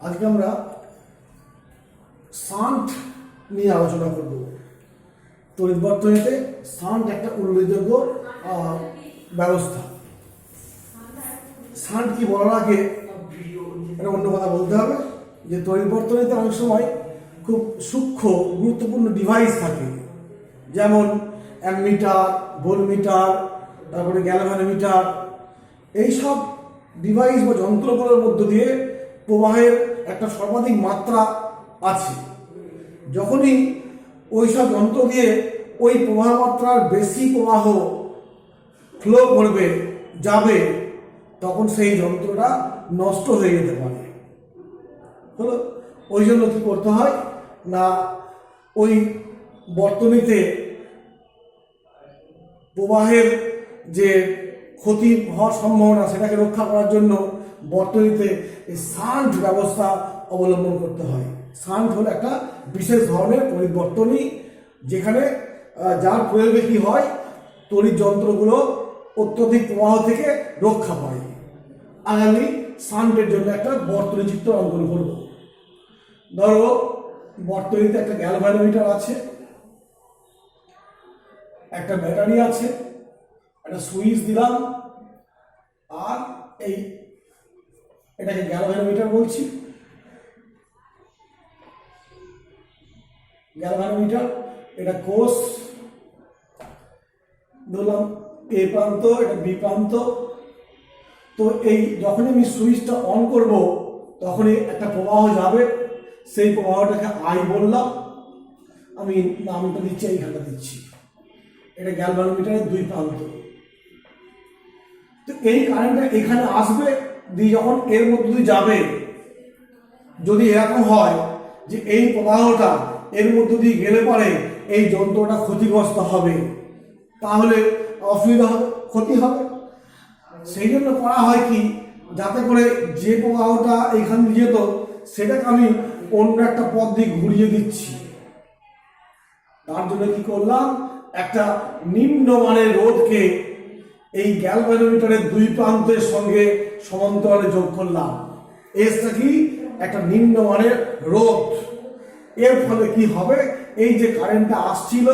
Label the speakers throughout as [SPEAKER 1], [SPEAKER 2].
[SPEAKER 1] আজকে আমরা শান্ট নিয়ে আলোচনা করব। তড়িৎ বর্তনীতে শান্ট একটা উল্লেখযোগ্য ব্যবস্থা। শান্ট কি বলার আগে একটা অন্য কথা বলতে হবে যে তড়িৎ বর্তনীতে অনেক সময় খুব সূক্ষ্ম গুরুত্বপূর্ণ ডিভাইস থাকে, যেমন অ্যামমিটার, ভোল্টমিটার, তারপরে গ্যালভানোমিটার। এইসব ডিভাইস বা যন্ত্রগুলোর মধ্য দিয়ে প্রবাহের একটা সর্বাধিক মাত্রা আছে। যখনই ওই সব যন্ত্র দিয়ে ওই প্রবাহ মাত্রার বেশি প্রবাহ ফ্লো করবে যাবে, তখন সেই যন্ত্রটা নষ্ট হয়ে যেতে পারে। হলো, ওই জন্য কী করতে হয় না, ওই বর্তনীতে প্রবাহের যে ক্ষতি হওয়ার সম্ভাবনা সেটাকে রক্ষা করার জন্য বর্তনীতে এই শান্ট ব্যবস্থা অবলম্বন করতে হয়। শান্ট হলো একটা বিশেষ ধরনের তড়িৎ বর্তনী, যেখানে যার প্রয়োগে কি হয়, তড়িৎ যন্ত্রগুলো অত্যধিক প্রবাহ থেকে রক্ষা পায়। আগামী শান্টের জন্য একটা বর্তনী চিত্র অঙ্কন করব। ধরো বর্তনীতে একটা গ্যালভানোমিটার আছে, একটা ব্যাটারি আছে, একটা সুইচ দিলাম, আর এটাকে গ্যালভানোমিটার বলছি। গ্যালভানোমিটার এটা কোষ ধরলাম, এ প্রান্ত, এটা বি প্রান্ত। তো এই যখনই আমি সুইচটা অন করব তখনই একটা প্রবাহ যাবে, সেই প্রবাহটাকে আই বললাম, আমি নামটা দিচ্ছি, এইখানটা দিচ্ছি। এটা গ্যালভানোমিটারের দুই প্রান্ত। তো এই কারেন্টটা এখানে আসবে, দিয়ে যখন এর মধ্যে দিয়ে যাবে, যদি এরকম হয় যে এই প্রবাহটা এর মধ্যে দিয়ে গেলে পরে এই যন্ত্রটা ক্ষতিগ্রস্ত হবে, তাহলে অসুবিধা হবে, ক্ষতি হবে। সেই জন্য করা হয় কি, যাতে করে যে প্রবাহটা এইখান দিয়ে যেত সেটাকে আমি অন্য একটা পথ দিয়ে ঘুরিয়ে দিচ্ছি। তার জন্য কি করলাম, একটা নিম্নমানের রোধকে এই গ্যালভানোমিটারের দুই প্রান্তের সঙ্গে সমান্তরালে যোগ করলাম। এসটা কি, একটা নিম্নমানের রোধ। এর ফলে কি হবে, এই যে কারেন্টটা আসছিল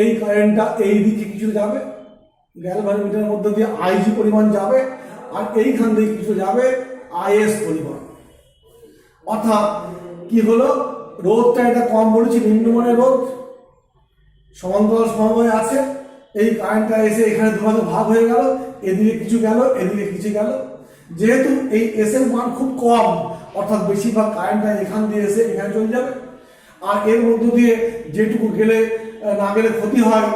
[SPEAKER 1] এই কারেন্টটা এই দিকে কিছু যাবে, গ্যালভানোমিটারের মধ্যে দিয়ে আইজি পরিমাণ যাবে, আর এইখান দিয়ে কিছু যাবে আইএস পরিমাণ। অর্থাৎ কি হলো, রোধটা এটা কম বলেছি, নিম্নমানের রোধ, সমান্তরাল সমবায় আছে, এই কারেন্টটা এসে এখানে দুভাগে ভাগ হয়ে গেল, এদিকে কিছু গেল, এদিকে কিছু গেল। যেহেতু এই এস এর মান খুব কম, অর্থাৎ বেশিরভাগ কারেন্টটা এখান দিয়ে এসে এখানে চলে যাবে, আর এর মধ্য দিয়ে যেটুকু গেলে না গেলে ক্ষতি হয়,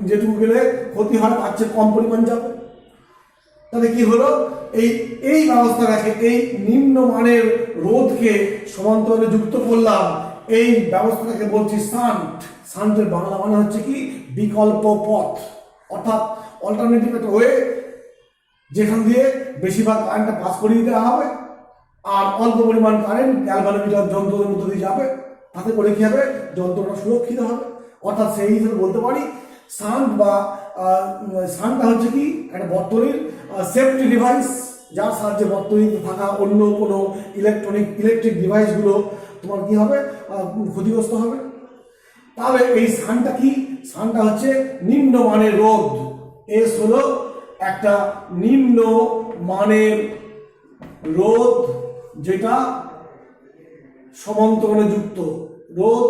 [SPEAKER 1] যেটুকু গেলে ক্ষতি হয় তার চেয়ে কম পরিমাণ যাবে। তাহলে কি হলো, এই ব্যবস্থাটাকে, এই নিম্নমানের রোধকে সমান্তরালে যুক্ত করলাম, এই ব্যবস্থাটাকে বলছি শান্ট। শান্টের বাংলা মানে হচ্ছে কি, বিকল্প পথ, অর্থাৎ অল্টারনেটিভ একটা ওয়ে, যেখান দিয়ে বেশিরভাগ কারেন্টটা পাস করিয়ে দেওয়া হবে, আর অল্প পরিমাণ কারেন্ট গ্যালভানোমিটার যন্ত্রের মধ্যে দিয়ে যাবে, তাতে করে কি হবে, যন্ত্রটা সুরক্ষিত হবে। অর্থাৎ সেই হিসেবে বলতে পারি শান্ট বা শান্টটা হচ্ছে কি, একটা বর্তনীর সেফটি ডিভাইস, যার সাহায্যে বর্তনীতে থাকা অন্য কোনো ইলেকট্রিক ডিভাইসগুলো তোমার কি হবে, ক্ষতিগ্রস্ত হবে। তাহলে এই শান্টটা কি, শান্টটা হচ্ছে নিম্নমানের রোধ। এস হলো একটা নিম্ন মানের রোধ, যেটা সমান্তরালে যুক্ত রোধ,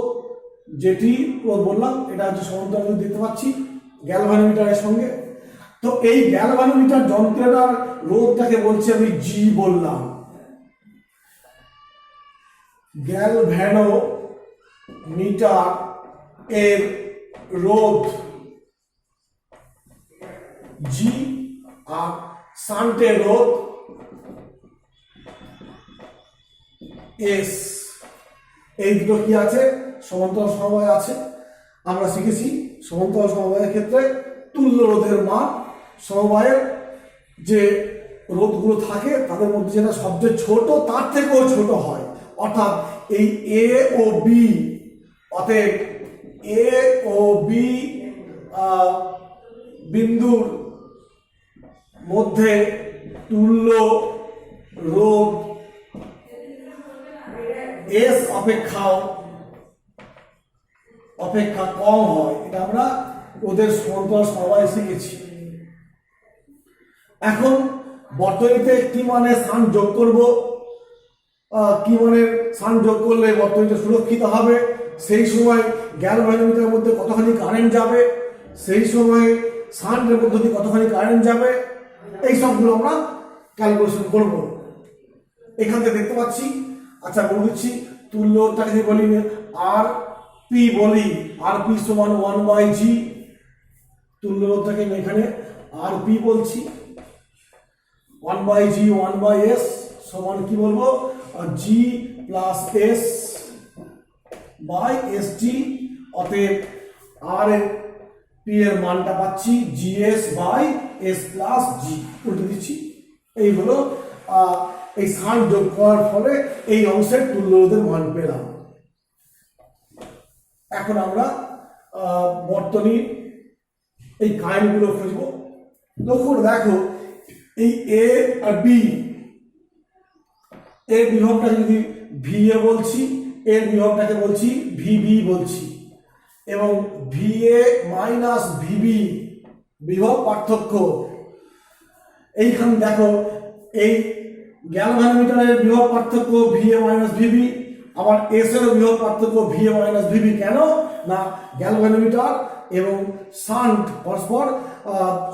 [SPEAKER 1] যেটি রোধ বললাম, এটা হচ্ছে সমান্তরালে দেখতে পাচ্ছি গ্যালভানোমিটারের সঙ্গে। তো এই গ্যালভানোমিটার যন্ত্রটার রোধটাকে বলছি আমি জি বললাম। গ্যালভানোমিটার এর রোধ জি, আর শান্টের রোধ এস। এই দুটো কি আছে, সমান্তরাল সমবায় আছে। আমরা শিখেছি সমান্তরাল সমবায়ের ক্ষেত্রে তুল্য রোধের মান, সমবায়ের যে রোধগুলো থাকে তাদের মধ্যে যেটা সবচেয়ে ছোট তার থেকেও ছোট হয়। অর্থাৎ এই এ ও বি, অতএব এ ও বি বিন্দুর মধ্যে তুল্য রোধ এস অপেক্ষা কম হয়, এটা আমরা ওদের সমান্তরাল সবাই শিখেছি। এখন বর্তনীতে কি মানে স্থান যোগ করব, কি মানে স্থান যোগ করলে বর্তনীটা সুরক্ষিত হবে, সেই সময় গ্যালভানোমিটারের মধ্যে কতখানি কারেন্ট যাবে, সেই সময় শান্টের মধ্যে দিয়ে কতখানি কারেন্ট যাবে, এই সবগুলো আমরা ক্যালকুলেশন করব। এখান থেকে দেখতে পাচ্ছি, আচ্ছা বলে দিচ্ছি, তুল্যটাকে যদি বলি আর পি বলি, আর পি সমান 1/g, তুল্য রোধটাকে আমি এখানে আর পি বলছি, 1/g 1/s সমান কি বলবো, g plus s by sg। অতএব আর এর পি এর মানটা পাচ্ছি gs by s plus g, উল্টে দিচ্ছি। এই হলো এই সান যোগ করার ফলে এই অংশের তুল্য রোধের মান পেলাম। এখন আমরা বর্তনীর এই কারেন্টগুলো খুঁজব। লক্ষ্য করে দেখো, এই এ আর বি এর বিভবটাকে যদি ভিএ বলছি, এর বিভবটাকে বলছি ভিবি বলছি, এবং ভিএ মাইনাস ভিবি বিভব পার্থক্য। এইখানে দেখো, এই গ্যালভানোমিটারের বিভব পার্থক্য ভিএ মাইনাস ভিবি, আবার এস এর বিভব পার্থক্য ভিএ মাইনাস ভিবি। কেন না গ্যালভানোমিটার এবং শান্ট পরস্পর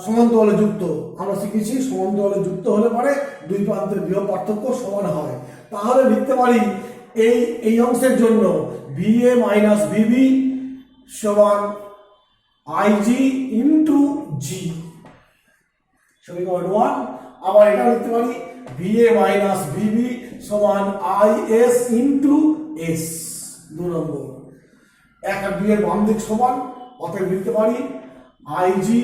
[SPEAKER 1] সমান্তরালে যুক্ত। আমরা শিখেছি সমান্তরালে যুক্ত হলে পরে দুই প্রান্তের বিভব পার্থক্য সমান হয়। তাহলে লিখতে পারি এই অংশের জন্য ভিএ মাইনাস ভিবি সমান আইজি ইন্টু জি, সমীকরণ 1। আবার এটা লিখতে পারি ভিএ মাইনাস ভিবি সমান আইএস ইন্টু এস, 2 নম্বর। 1 আর 2 এর বাম দিক সমান, অতএব লিখতে পারি আইজি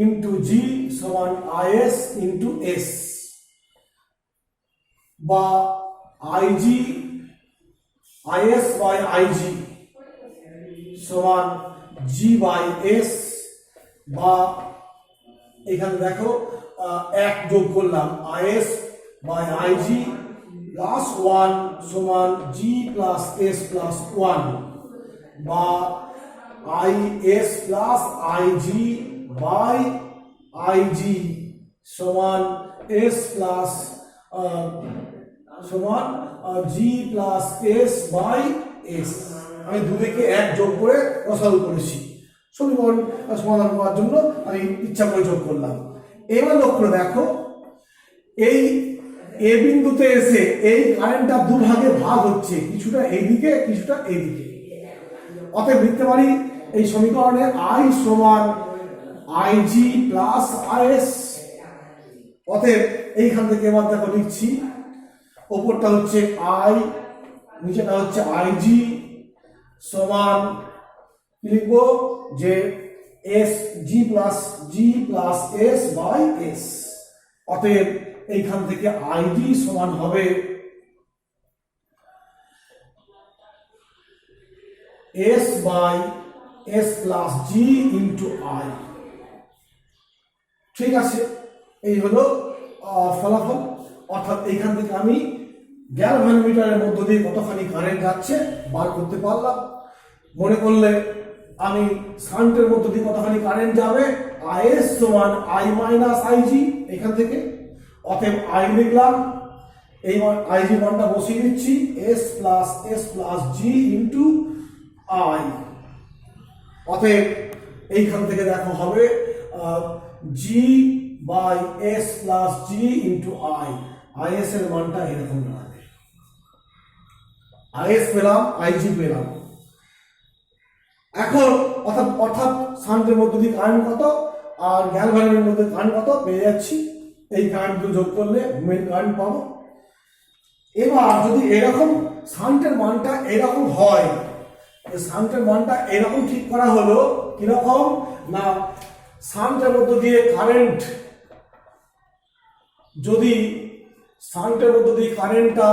[SPEAKER 1] ইন্টু জি সমান আইএস ইন্টু এস, বা আইজি আইএস বাই আইজি সমান জি বাই এস, বা এখানে দেখো 1 যোগ করলাম আইএস বাই আইজি প্লাস 1 সমান জি প্লাস এস প্লাস 1, বা IS plus IG by IG সমান এস প্লাস সমান G plus S by S. আমি দুদিকে 1 যোগ করে রসায়ন করেছি, সমীকরণ সমাধান করার জন্য আমি ইচ্ছা করে যোগ করলাম। এবার লক্ষ্য দেখো, এই এ বিন্দুতে এসে এই কারেন্টটা দুভাগে ভাগ হচ্ছে, কিছুটা এইদিকে কিছুটা এইদিকে। অতএব লিখতে পারি এই সমীকরণে আই সমান আইজি প্লাস আইএস। অতএব এইখান থেকে এবার দেখো লিখছি, ওপরটা হচ্ছে আই, নিচেটা হচ্ছে আইজি সমান লিখবো যে S G plus S by S. অতএব এইখান থেকে আইজি সমান হবে S by S plus G into I. ঠিক আছে, এই হলো ফলাফল। অর্থাৎ এইখান থেকে আমি গ্যালভানোমিটারের মধ্য দিয়ে কতখানি কারেন্ট যাচ্ছে বার করতে পারলাম। মনে করলে আমি শান্টের মধ্য দিয়ে কতখানি কারেন্ট যাবে, আইএস সমান আই মাইনাস আইজি এখান থেকে। অতএব আই লিখলাম, এই আইজি মানটা বসিয়ে দিচ্ছি, S plus G into I. অতএব এইখান থেকে দেখো হবে G by S plus G into I. IS এর মানটা এরকম দাঁড়াবে, আইএস পেলাম আইজি পেলাম। এখন অর্থাৎ শান্টের মধ্যে দিয়ে কারেন্ট কত আর গ্যালভানোমিটারের মধ্যে কারেন্ট কত পেয়ে যাচ্ছি। এই কারেন্টগুলো যোগ করলে মেইন কারেন্ট পাবো। এবার যদি এরকম শান্টের মানটা এরকম হয়, শান্টের মানটা এরকম ঠিক করা হলো কিরকম না, শান্টের মধ্য দিয়ে কারেন্ট যদি শান্টের মধ্য দিয়ে কারেন্টটা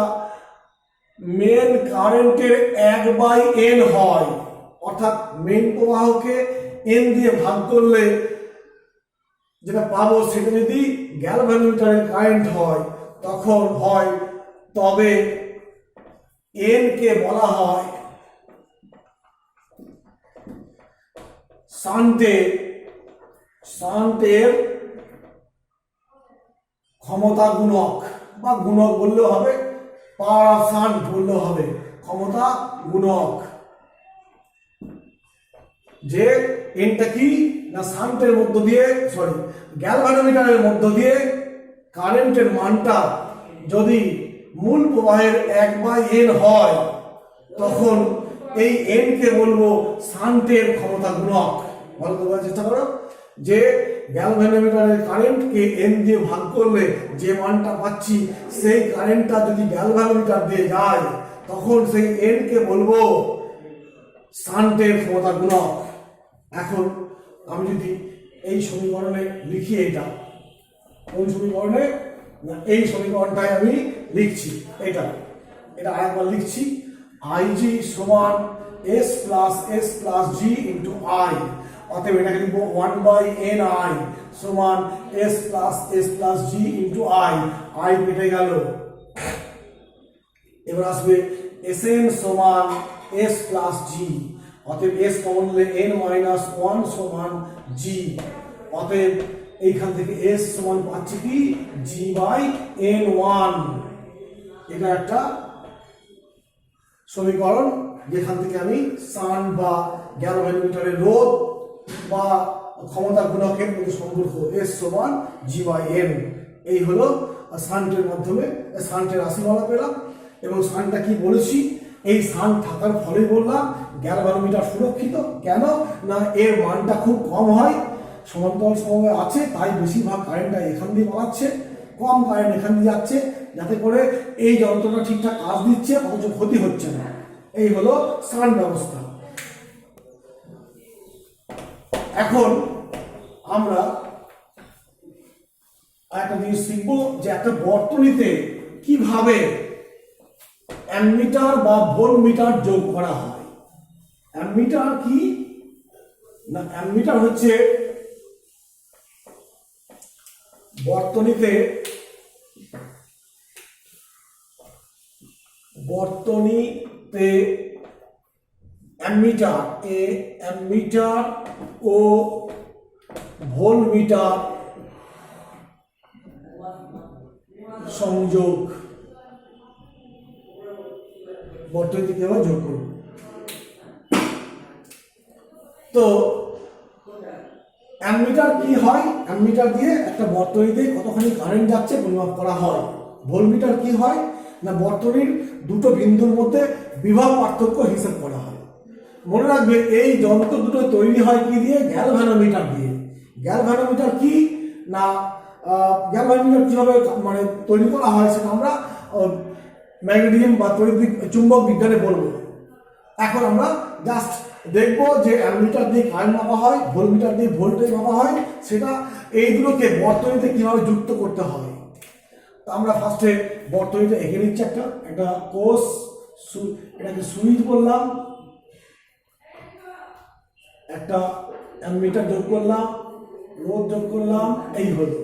[SPEAKER 1] মেন কারেন্টের 1/n হয়, অর্থাৎ মেন প্রবাহকে n দিয়ে ভাগ করলে যেটা পাবো সেটা যদি গ্যালভানোমিটারের কারেন্ট হয় তখন হয়, তবে এন কে বলা হয় শান্টের ক্ষমতা গুণক, বা গুণক বললেও হবে, পাওয়ার অফ শান্ট বললেও হবে, ক্ষমতা গুণক। যে এনটা কি না শান্টের মধ্য দিয়ে, সরি, গ্যালভানোমিটারের মধ্য দিয়ে কারেন্টের মানটা যদি মূল প্রবাহের 1/n হয় তখন এই n কে বলবো শান্টের ক্ষমতা গুণক। ভালো করে বোঝার চেষ্টা করো যে গ্যালভানোমিটারের কারেন্টকে n দিয়ে ভাগ করলে যে মানটা পাচ্ছি সেই কারেন্টটা যদি গ্যালভানোমিটার দিয়ে যায় তখন সেই n কে বলবো শান্টের ক্ষমতা গুণক। এখন আমি যদি এই সমীকরণে লিখি, এটা কোন সমীকরণে না এই সমীকরণটাই আমি লিখছি, এটা আরেকবার লিখছি, IG সমান s plus g into i, অতএব এটাকে লিখবো 1/ni সমান s plus g into i কেটে গেল। এবার আসবে Sn সমান s প্লাস g, অতএব s কমন নিলে n মাইনাস 1 সমান g, অতএব এইখান থেকে s সমান পাচ্ছি কি g বাই n1। এটা একটা সমীকরণ যেখান থেকে আমি শান্ট বা গ্যালভানোমিটারের রোধ বা ক্ষমতা গুণকের মধ্যে সম্পর্ক s সমান g বাই n, এই হলো শান্টের মাধ্যমে শান্টের রাশিমালা পেলাম। এবং শান্টটা কি বলেছি, এই শান্ট থাকার ফলে বললাম গ্যালভানোমিটার সুরক্ষিত। কেন না এর মানটা খুব কম হয়, সমান্তরাল সমবায় আছে, তাই বেশিরভাগ কারেন্টটা এখান দিয়ে পালাচ্ছে, কম কারেন্ট এখান দিয়ে যাচ্ছে, যাতে করে এই যন্ত্রটা ঠিকঠাক কাজ দিচ্ছে অথচ ক্ষতি হচ্ছে না। এই হলো শান্ট ব্যবস্থা। এখন আমরা একটা জিনিস শিখবো যে একটা বর্তনীতে কিভাবে অ্যামমিটার বা ভোল্টমিটার যোগ করা হয়। অ্যামমিটার কি না, অ্যামমিটার হচ্ছে বর্তনীতে অ্যামমিটার ও ভোল্টমিটার সংযোগ, বর্তনীতে কিভাবে যোগ করব। তো অ্যামমিটার কি হয়, অ্যামমিটার দিয়ে একটা বর্তনীতে কতখানি কারেন্ট যাচ্ছে পরিমাপ করা হয়। ভোল্টমিটার কি হয় না বর্তনীর দুটো বিন্দুর মধ্যে বিভব পার্থক্য হিসাব করা হয়। মনে রাখবে এই যন্ত্র দুটো তৈরি হয় কি দিয়ে, গ্যালভানোমিটার দিয়ে। গ্যালভানোমিটার কি না, গ্যালভানোমিটার কিভাবে মানে তৈরি করা হয় সেটা আমরা ম্যাগনেটিজম বা চুম্বক বিজ্ঞানে বলবো। এখন আমরা জাস্ট দেখবো যে অ্যামমিটার দিয়ে কারেন্ট মাপা হয়, ভোল্টমিটার দিয়ে ভোল্টেজ মাপা হয়, সেটা এই দুটোকে বর্তনীতে কিভাবে যুক্ত করতে হয়। তো আমরা ফার্স্টে বর্তনীটা এঁকে নিচ্ছি, একটা কোষ, এটাকে সুইচ বললাম, একটা অ্যামমিটার যোগ করলাম, রোধ যোগ করলাম, এই হলো।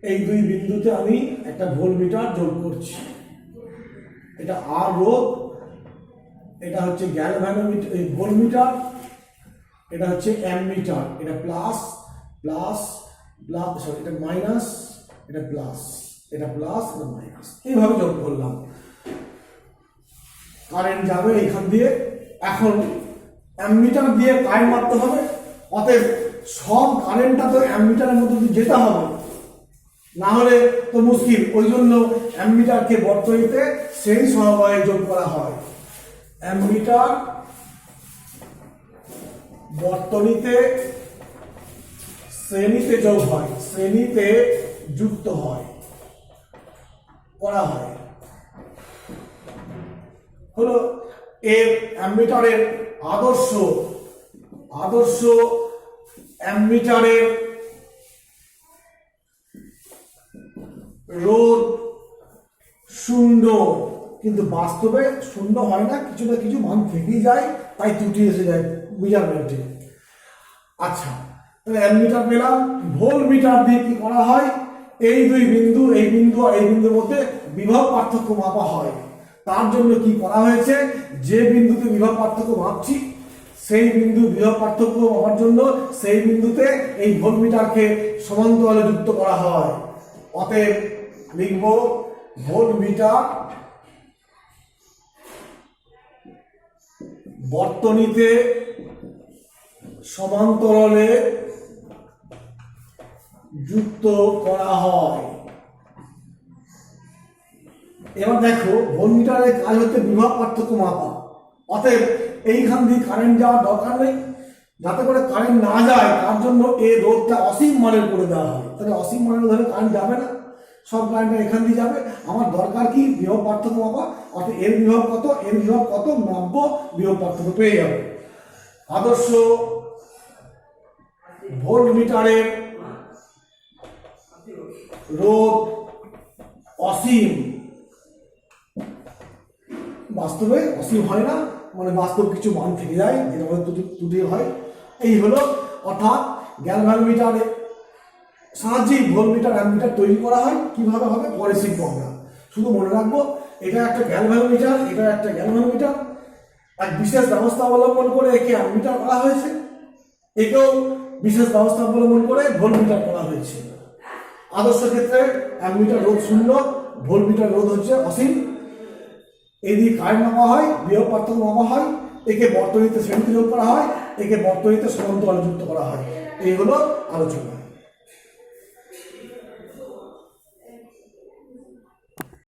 [SPEAKER 1] এই দুই বিন্দুতে আমি একটা ভোল্টমিটার যোগ করছি, এটা আর রোধ, এটা হচ্ছে গ্যালভানোমিটার ভোল্টমিটার, এটা হচ্ছে অ্যামমিটার, এটা প্লাস প্লাস প্লাস, সরি এটা মাইনাস, এটা প্লাস, এটা প্লাস, এটা মাইনাস, এইভাবে যোগ করলাম। কারেন্ট যাবে এখান দিয়ে। এখন অ্যামমিটার দিয়ে কারেন্ট মাপতে হবে, অতএব সব কারেন্টটা তো অ্যামমিটারের মধ্যে দিয়ে যেতে হবে, না হলে তো মুশকিল। ওই জন্য অ্যামমিটারকে বর্তনীতে শ্রেণী সমবায়ে যোগ করা হয়। অ্যামমিটার বর্তনীতে শ্রেণীতে যোগ হয়, শ্রেণীতে যুক্ত হয়, করা হয়। হলো এর অ্যামমিটারের আদর্শ অ্যামমিটারের রোধ শূন্য, কিন্তু বাস্তবে শূন্য হয় না, কিছু না কিছু মান থেকেই যায়, তাই ত্রুটি এসে যায় মেজারমেন্টে। আচ্ছা, তাহলে অ্যামিটার পেলাম। ভোল্টমিটার দিয়ে কি করা হয়, এই দুই বিন্দু, এই বিন্দু আর এই বিন্দুর মধ্যে বিভব পার্থক্য মাপা হয়। তার জন্য কি করা হয়েছে, যে বিন্দুতে বিভব পার্থক্য মাপছি সেই বিন্দু বিভব পার্থক্য মাপার জন্য সেই বিন্দুতে এই ভোল্টমিটারকে সমান্তরালে যুক্ত করা হয়। অতএব লিখব ভোল্টমিটার বর্তনীতে সমান্তরালে যুক্ত করা হয়। এবার দেখো, ভোল্টমিটারের কাজ হচ্ছে বিভব পার্থক্য মাপা। অতএব এইখান দিয়ে কারেন্ট যাওয়ার দরকার নেই, যাতে করে কারেন্ট না যায় তার জন্য এই রোধটা অসীম মানের করে দেওয়া হয়। তাহলে অসীম মানের ধরে কারেন্ট যাবে না, সব কারেন্টটা এখান দিয়ে যাবে। আমার দরকার কি, বিভব পার্থক্য মাপা। অর্থাৎ এর বিভব কত, এর বিভব কত মাপবো, বিভব পার্থক্য পেয়ে যাবে। আদর্শ ভোল্টমিটারের রোধ অসীম। বাস্তবে অসীম হয় না, মানে বাস্তব কিছু মান থেকে যায়, যেটা ত্রুটি হয়। এই হলো, অর্থাৎ গ্যালভানোমিটারের সাহায্যে ভোল্টমিটার অ্যামিটার তৈরি করা হয়। কিভাবে হবে পরে শিখবো আমরা। শুধু মনে রাখবো, এটা একটা গ্যালভানোমিটার, এটা একটা গ্যালভানোমিটার। এক বিশেষ ব্যবস্থা অবলম্বন করে একে অ্যামিটার করা হয়েছে, একেও বিশেষ ব্যবস্থা অবলম্বন করে ভোল্টমিটার করা হয়েছে। আদর্শ ক্ষেত্রে অ্যামিটার রোধ 0, ভোল্টমিটার রোধ হচ্ছে অসীম। এই দিয়ে কারেন্ট মাপা হয়, বিভব পার্থক্য মাপা হয়, একে বর্তনীতে শ্রেণীতে যোগ করা হয়, একে বর্তনীতে সমান্তরালে যুক্ত করা হয়। এই হলো আলোচনা।